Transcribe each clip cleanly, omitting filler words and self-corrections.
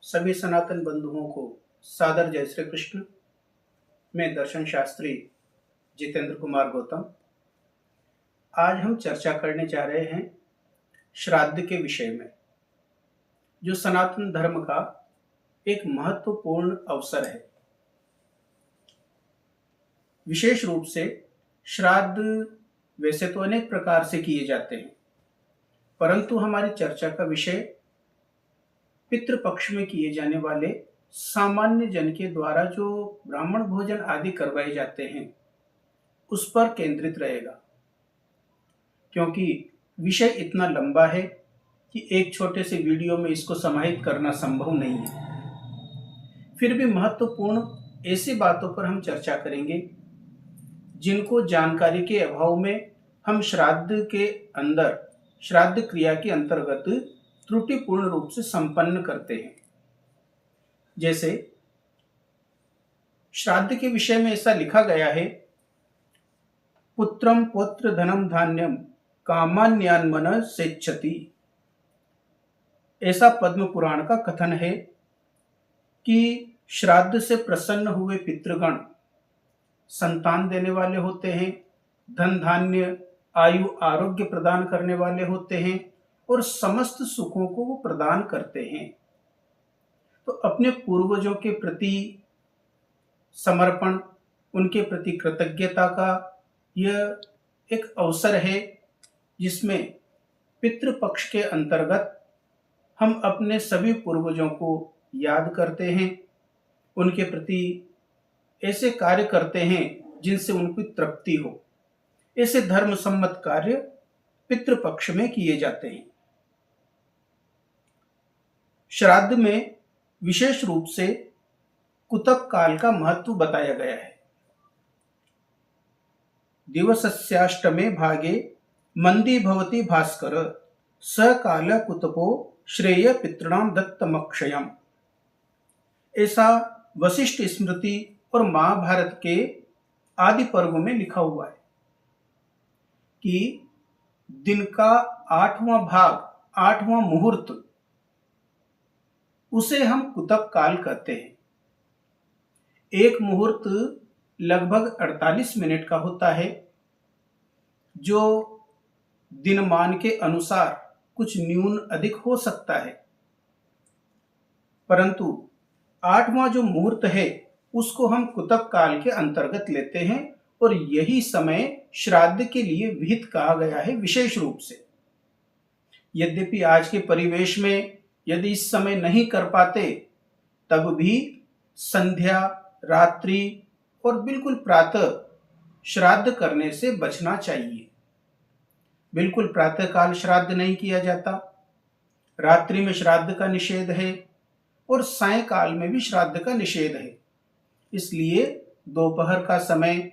सभी सनातन बंधुओं को सादर जय श्री कृष्ण। मैं दर्शन शास्त्री जितेंद्र कुमार गौतम। आज हम चर्चा करने जा रहे हैं श्राद्ध के विषय में, जो सनातन धर्म का एक महत्वपूर्ण अवसर है। विशेष रूप से श्राद्ध वैसे तो अनेक प्रकार से किए जाते हैं, परंतु हमारी चर्चा का विषय पितृपक्ष में किए जाने वाले सामान्य जन के द्वारा जो ब्राह्मण भोजन आदि करवाए जाते हैं उस पर केंद्रित रहेगा, क्योंकि विषय इतना लंबा है कि एक छोटे से वीडियो में इसको समाहित करना संभव नहीं है। फिर भी महत्वपूर्ण ऐसी बातों पर हम चर्चा करेंगे जिनको जानकारी के अभाव में हम श्राद्ध क्रिया के अंतर्गत त्रुटिपूर्ण रूप से संपन्न करते हैं। जैसे श्राद्ध के विषय में ऐसा लिखा गया है, पुत्रम पौत्र धनम धान्यम कामान्यान्मन सेच्छति। ऐसा पद्म पुराण का कथन है कि श्राद्ध से प्रसन्न हुए पितृगण संतान देने वाले होते हैं, धन धान्य आयु आरोग्य प्रदान करने वाले होते हैं और समस्त सुखों को वो प्रदान करते हैं। तो अपने पूर्वजों के प्रति समर्पण, उनके प्रति कृतज्ञता का यह एक अवसर है जिसमें पितृपक्ष के अंतर्गत हम अपने सभी पूर्वजों को याद करते हैं, उनके प्रति ऐसे कार्य करते हैं जिनसे उनकी तृप्ति हो। ऐसे धर्म सम्मत कार्य पितृपक्ष में किए जाते हैं। श्राद्ध में विशेष रूप से कुतप काल का महत्व बताया गया है। दिवसस्याष्टमे भागे मंदी भवति भास्कर स काल कुतपो श्रेय पितृणाम दत्तमक्षयम। ऐसा वशिष्ठ स्मृति और महाभारत के आदि पर्व में लिखा हुआ है कि दिन का 8वां भाग, 8वां मुहूर्त, उसे हम कुतप काल कहते हैं। एक मुहूर्त लगभग 48 मिनट का होता है, जो दिनमान के अनुसार कुछ न्यून अधिक हो सकता है, परंतु 8वां जो मुहूर्त है उसको हम कुतप काल के अंतर्गत लेते हैं और यही समय श्राद्ध के लिए विहित कहा गया है विशेष रूप से। यद्यपि आज के परिवेश में यदि इस समय नहीं कर पाते तब भी संध्या, रात्रि और बिल्कुल प्रातः श्राद्ध करने से बचना चाहिए। बिल्कुल प्रातः काल श्राद्ध नहीं किया जाता, रात्रि में श्राद्ध का निषेध है और सायंकाल में भी श्राद्ध का निषेध है। इसलिए दोपहर का समय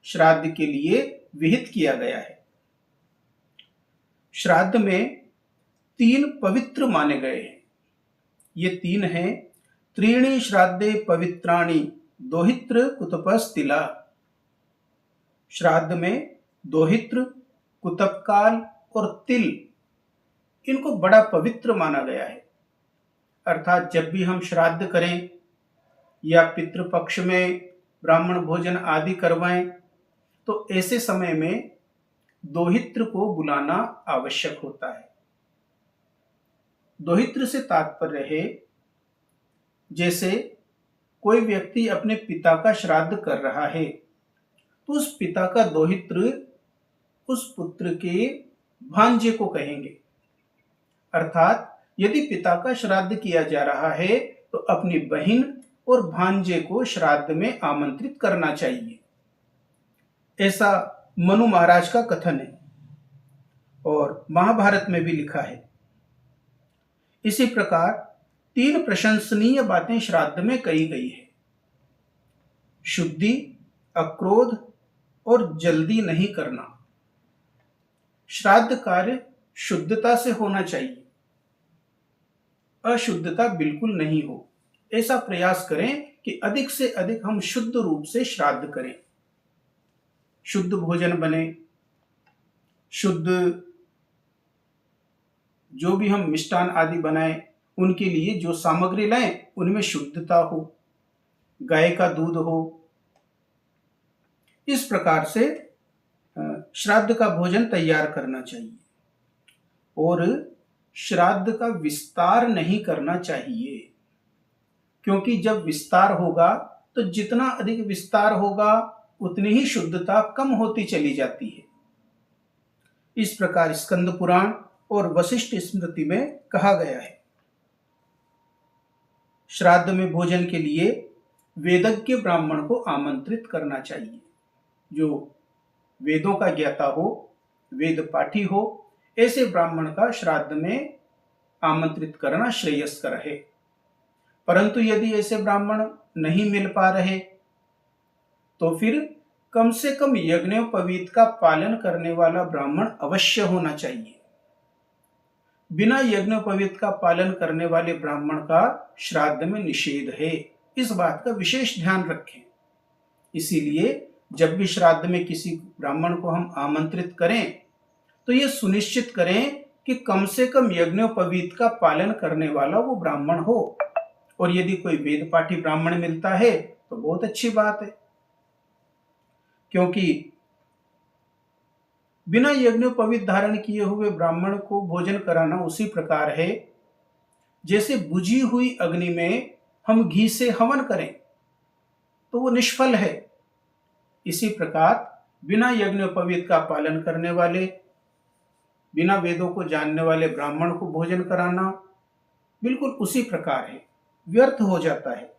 श्राद्ध के लिए विहित किया गया है। श्राद्ध में 3 पवित्र माने गए हैं। ये 3 हैं, त्रीणि श्राद्धे पवित्राणि दोहित्र कुतपस्तिला। श्राद्ध में दोहित्र, कुतपकाल और तिल, इनको बड़ा पवित्र माना गया है। अर्थात जब भी हम श्राद्ध करें या पितृपक्ष में ब्राह्मण भोजन आदि करवाएं तो ऐसे समय में दोहित्र को बुलाना आवश्यक होता है। दोहित्र से तात्पर्य है, जैसे कोई व्यक्ति अपने पिता का श्राद्ध कर रहा है तो उस पिता का दोहित्र उस पुत्र के भांजे को कहेंगे। अर्थात यदि पिता का श्राद्ध किया जा रहा है तो अपनी बहन और भांजे को श्राद्ध में आमंत्रित करना चाहिए। ऐसा मनु महाराज का कथन है और महाभारत में भी लिखा है। इसी प्रकार 3 प्रशंसनीय बातें श्राद्ध में कही गई है। शुद्धि, अक्रोध और जल्दी नहीं करना। श्राद्ध कार्य शुद्धता से होना चाहिए, अशुद्धता बिल्कुल नहीं हो। ऐसा प्रयास करें कि अधिक से अधिक हम शुद्ध रूप से श्राद्ध करें, शुद्ध भोजन बने, शुद्ध जो भी हम मिष्टान आदि बनाएं उनके लिए जो सामग्री लाएं उनमें शुद्धता हो, गाय का दूध हो। इस प्रकार से श्राद्ध का भोजन तैयार करना चाहिए। और श्राद्ध का विस्तार नहीं करना चाहिए, क्योंकि जब विस्तार होगा तो जितना अधिक विस्तार होगा उतनी ही शुद्धता कम होती चली जाती है। इस प्रकार स्कंद पुराण और वशिष्ठ स्मृति में कहा गया है। श्राद्ध में भोजन के लिए वेदज्ञ ब्राह्मण को आमंत्रित करना चाहिए, जो वेदों का ज्ञाता हो, वेद पाठी हो। ऐसे ब्राह्मण का श्राद्ध में आमंत्रित करना श्रेयस्कर है। परंतु यदि ऐसे ब्राह्मण नहीं मिल पा रहे तो फिर कम से कम यज्ञोपवीत का पालन करने वाला ब्राह्मण अवश्य होना चाहिए। बिना यज्ञोपवीत का पालन करने वाले ब्राह्मण का श्राद्ध में निषेध है, इस बात का विशेष ध्यान रखें। इसीलिए जब भी श्राद्ध में किसी ब्राह्मण को हम आमंत्रित करें तो यह सुनिश्चित करें कि कम से कम यज्ञोपवीत का पालन करने वाला वो ब्राह्मण हो। और यदि कोई वेद पाठी ब्राह्मण मिलता है तो बहुत अच्छी बात है, क्योंकि बिना यज्ञोपवीत धारण किए हुए ब्राह्मण को भोजन कराना उसी प्रकार है जैसे बुझी हुई अग्नि में हम घी से हवन करें तो वो निष्फल है। इसी प्रकार बिना यज्ञोपवीत का पालन करने वाले, बिना वेदों को जानने वाले ब्राह्मण को भोजन कराना बिल्कुल उसी प्रकार है, व्यर्थ हो जाता है।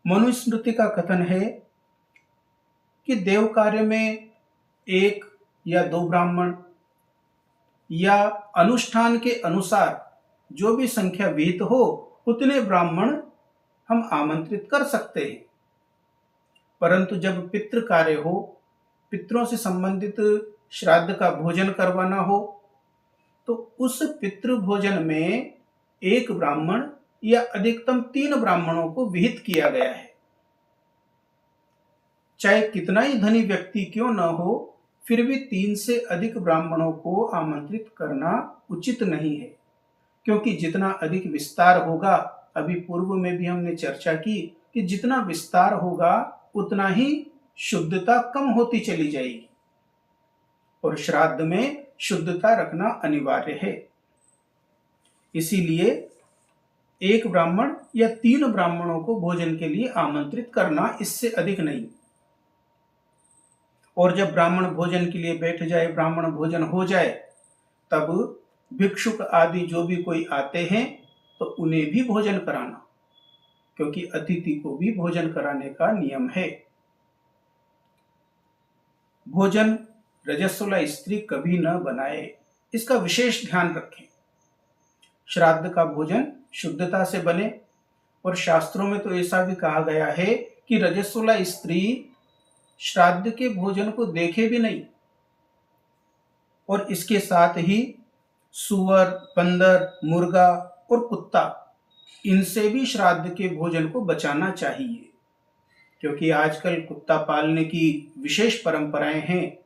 मनुस्मृति का कथन है कि देव कार्य में 1 या 2 ब्राह्मण या अनुष्ठान के अनुसार जो भी संख्या विहित हो उतने ब्राह्मण हम आमंत्रित कर सकते हैं। परंतु जब पितृ कार्य हो, पितरों से संबंधित श्राद्ध का भोजन करवाना हो, तो उस पितृ भोजन में 1 ब्राह्मण या अधिकतम 3 ब्राह्मणों को विहित किया गया है। चाहे कितना ही धनी व्यक्ति क्यों न हो, फिर भी 3 से अधिक ब्राह्मणों को आमंत्रित करना उचित नहीं है, क्योंकि जितना अधिक विस्तार होगा, अभी पूर्व में भी हमने चर्चा की कि जितना विस्तार होगा उतना ही शुद्धता कम होती चली जाएगी। और श्राद्ध में शुद्धता रखना अनिवार्य है। इसीलिए 1 ब्राह्मण या 3 ब्राह्मणों को भोजन के लिए आमंत्रित करना, इससे अधिक नहीं। और जब ब्राह्मण भोजन के लिए बैठ जाए, ब्राह्मण भोजन हो जाए, तब भिक्षुक आदि जो भी कोई आते हैं तो उन्हें भी भोजन कराना, क्योंकि अतिथि को भी भोजन कराने का नियम है। भोजन रजस्वला स्त्री कभी न बनाए, इसका विशेष ध्यान रखें। श्राद्ध का भोजन शुद्धता से बने, और शास्त्रों में तो ऐसा भी कहा गया है कि रजस्वला स्त्री श्राद्ध के भोजन को देखे भी नहीं। और इसके साथ ही सुअर, बंदर, मुर्गा और कुत्ता, इनसे भी श्राद्ध के भोजन को बचाना चाहिए, क्योंकि आजकल कुत्ता पालने की विशेष परंपराएं हैं।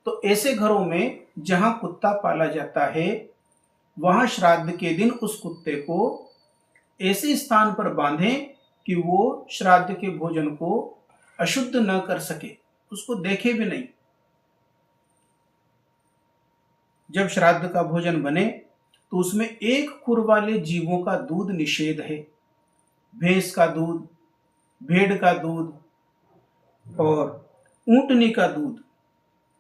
तो ऐसे घरों में जहां कुत्ता पाला जाता है, वहां श्राद्ध के दिन उस कुत्ते को ऐसे स्थान पर बांधें कि वो श्राद्ध के भोजन को अशुद्ध न कर सके, उसको देखे भी नहीं। जब श्राद्ध का भोजन बने तो उसमें 1 खुर वाले जीवों का दूध निषेध है। भैंस का दूध, भेड़ का दूध और ऊंटनी का दूध,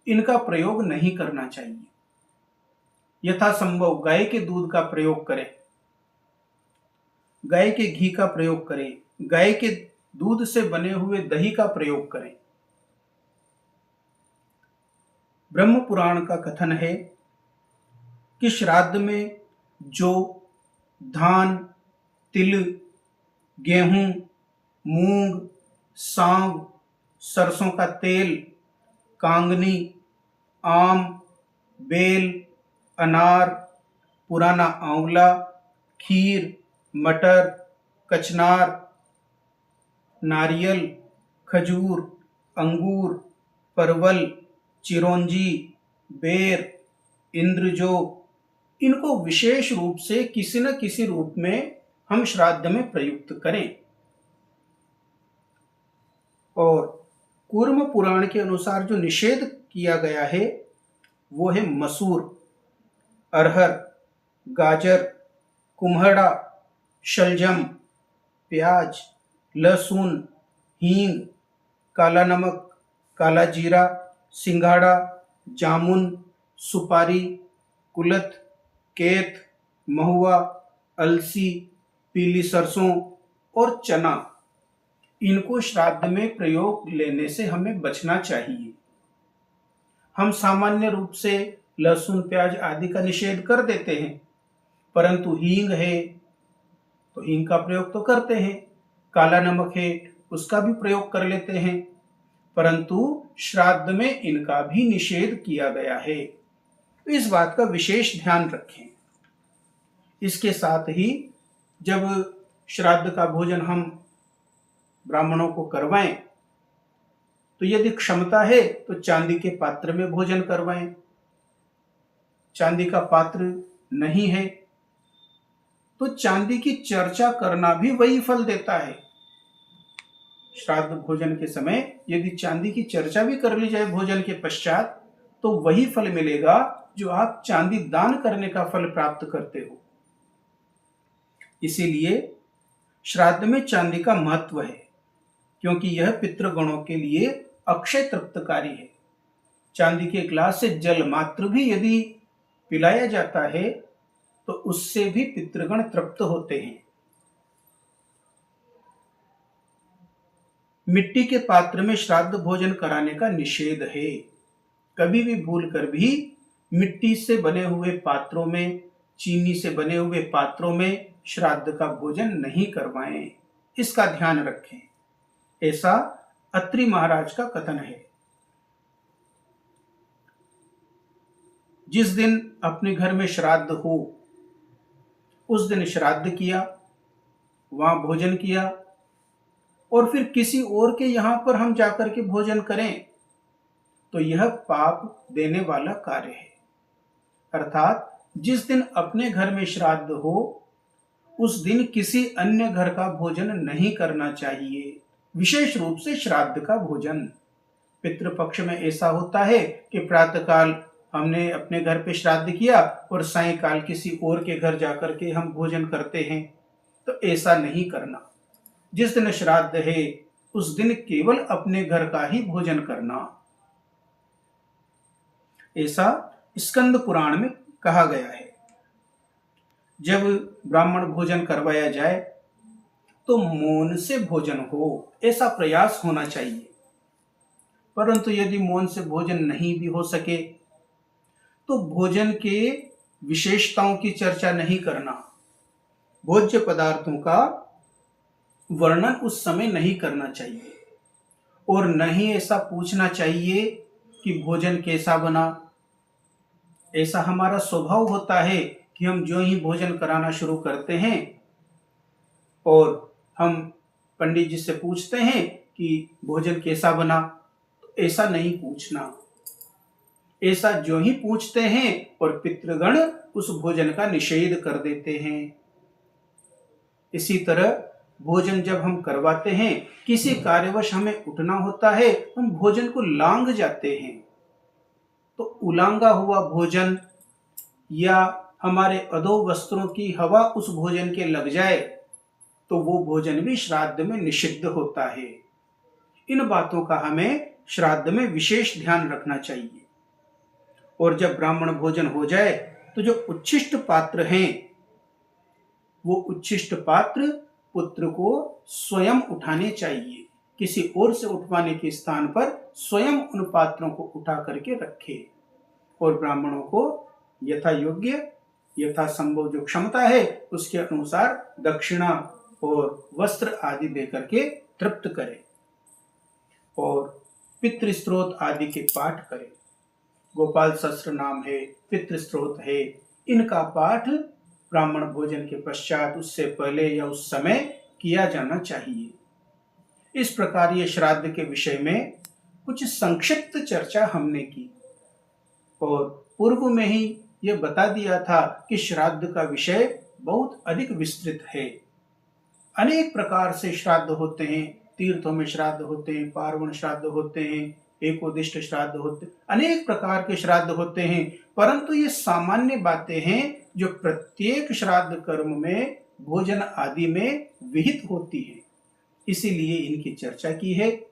इनका प्रयोग नहीं करना चाहिए। यथासंभव गाय के दूध का प्रयोग करें, गाय के घी का प्रयोग करें, गाय के दूध से बने हुए दही का प्रयोग करें। ब्रह्म पुराण का कथन है कि श्राद्ध में जो धान, तिल, गेहूं, मूंग, सांव, सरसों का तेल, कांगनी, आम, बेल, अनार, पुराना आंवला, खीर, मटर, कचनार, नारियल, खजूर, अंगूर, परवल, चिरौंजी, बेर, इंद्रजो, इनको विशेष रूप से किसी न किसी रूप में हम श्राद्ध में प्रयुक्त करें। और कूर्म पुराण के अनुसार जो निषेध किया गया है वो है मसूर, अरहर, गाजर, कुम्हड़ा, शलजम, प्याज, लहसुन, हींग, काला नमक, काला जीरा, सिंघाड़ा, जामुन, सुपारी, कुलथ, केत, महुआ, अलसी, पीली सरसों और चना, इनको श्राद्ध में प्रयोग लेने से हमें बचना चाहिए। हम सामान्य रूप से लहसुन, प्याज आदि का निषेध कर देते हैं, परंतु हींग है तो हींग का प्रयोग तो करते हैं, काला नमक है उसका भी प्रयोग कर लेते हैं, परंतु श्राद्ध में इनका भी निषेध किया गया है। तो इस बात का विशेष ध्यान रखें। इसके साथ ही जब श्राद्ध का भोजन हम ब्राह्मणों को करवाएं तो यदि क्षमता है तो चांदी के पात्र में भोजन करवाएं। चांदी का पात्र नहीं है तो चांदी की चर्चा करना भी वही फल देता है। श्राद्ध भोजन के समय यदि चांदी की चर्चा भी कर ली जाए भोजन के पश्चात तो वही फल मिलेगा जो आप चांदी दान करने का फल प्राप्त करते हो। इसीलिए श्राद्ध में चांदी का महत्व है, क्योंकि यह पितृगणों के लिए अक्षय तृप्तकारी है। चांदी के ग्लास से जल मात्र भी यदि पिलाया जाता है तो उससे भी पितृगण तृप्त होते हैं। मिट्टी के पात्र में श्राद्ध भोजन कराने का निषेध है। कभी भी भूल कर भी मिट्टी से बने हुए पात्रों में, चीनी से बने हुए पात्रों में श्राद्ध का भोजन नहीं करवाएं, इसका ध्यान रखें। ऐसा अत्रि महाराज का कथन है। जिस दिन अपने घर में श्राद्ध हो उस दिन श्राद्ध किया, वहां भोजन किया और फिर किसी और के यहां पर हम जाकर के भोजन करें तो यह पाप देने वाला कार्य है। अर्थात जिस दिन अपने घर में श्राद्ध हो उस दिन किसी अन्य घर का भोजन नहीं करना चाहिए, विशेष रूप से श्राद्ध का भोजन। पितृपक्ष में ऐसा होता है कि प्रातःकाल हमने अपने घर पे श्राद्ध किया और सायंकाल किसी और के घर जाकर के हम भोजन करते हैं, तो ऐसा नहीं करना। जिस दिन श्राद्ध है उस दिन केवल अपने घर का ही भोजन करना, ऐसा स्कंद पुराण में कहा गया है। जब ब्राह्मण भोजन करवाया जाए तो मौन से भोजन हो, ऐसा प्रयास होना चाहिए। परंतु यदि मौन से भोजन नहीं भी हो सके तो भोजन के विशेषताओं की चर्चा नहीं करना, भोज्य पदार्थों का वर्णन उस समय नहीं करना चाहिए और न ही ऐसा पूछना चाहिए कि भोजन कैसा बना। ऐसा हमारा स्वभाव होता है कि हम जो ही भोजन कराना शुरू करते हैं और हम पंडित जी से पूछते हैं कि भोजन कैसा बना, तो ऐसा नहीं पूछना। ऐसा जो ही पूछते हैं और पितृगण उस भोजन का निषेध कर देते हैं। इसी तरह भोजन जब हम करवाते हैं, किसी कार्यवश हमें उठना होता है, हम भोजन को लांग जाते हैं, तो उलांगा हुआ भोजन या हमारे अधो वस्त्रों की हवा उस भोजन के लग जाए तो वो भोजन भी श्राद्ध में निषिद्ध होता है। इन बातों का हमें श्राद्ध में विशेष ध्यान रखना चाहिए। और जब ब्राह्मण भोजन हो जाए तो जो उच्छिष्ट पात्र हैं वो उच्छिष्ट पात्र पुत्र को स्वयं उठाने चाहिए। किसी और से उठवाने के स्थान पर स्वयं उन पात्रों को उठा करके रखे और ब्राह्मणों को यथा योग्य, यथा संभव जो क्षमता है उसके अनुसार दक्षिणा और वस्त्र आदि देकर के तृप्त करे और पितृस्त्रोत आदि के पाठ करे। गोपाल सहस्त्र नाम है, पितृस्त्रोत है, इनका पाठ ब्राह्मण भोजन के पश्चात, उससे पहले या उस समय किया जाना चाहिए। इस प्रकार ये श्राद्ध के विषय में कुछ संक्षिप्त चर्चा हमने की और पूर्व में ही यह बता दिया था कि श्राद्ध का विषय बहुत अधिक विस्तृत है। अनेक प्रकार से श्राद्ध होते हैं, तीर्थों में श्राद्ध होते हैं, पार्वण श्राद्ध होते हैं, एकोदिष्ट श्राद्ध होते हैं, अनेक प्रकार के श्राद्ध होते हैं, परंतु ये सामान्य बातें हैं जो प्रत्येक श्राद्ध कर्म में भोजन आदि में विहित होती है, इसीलिए इनकी चर्चा की है।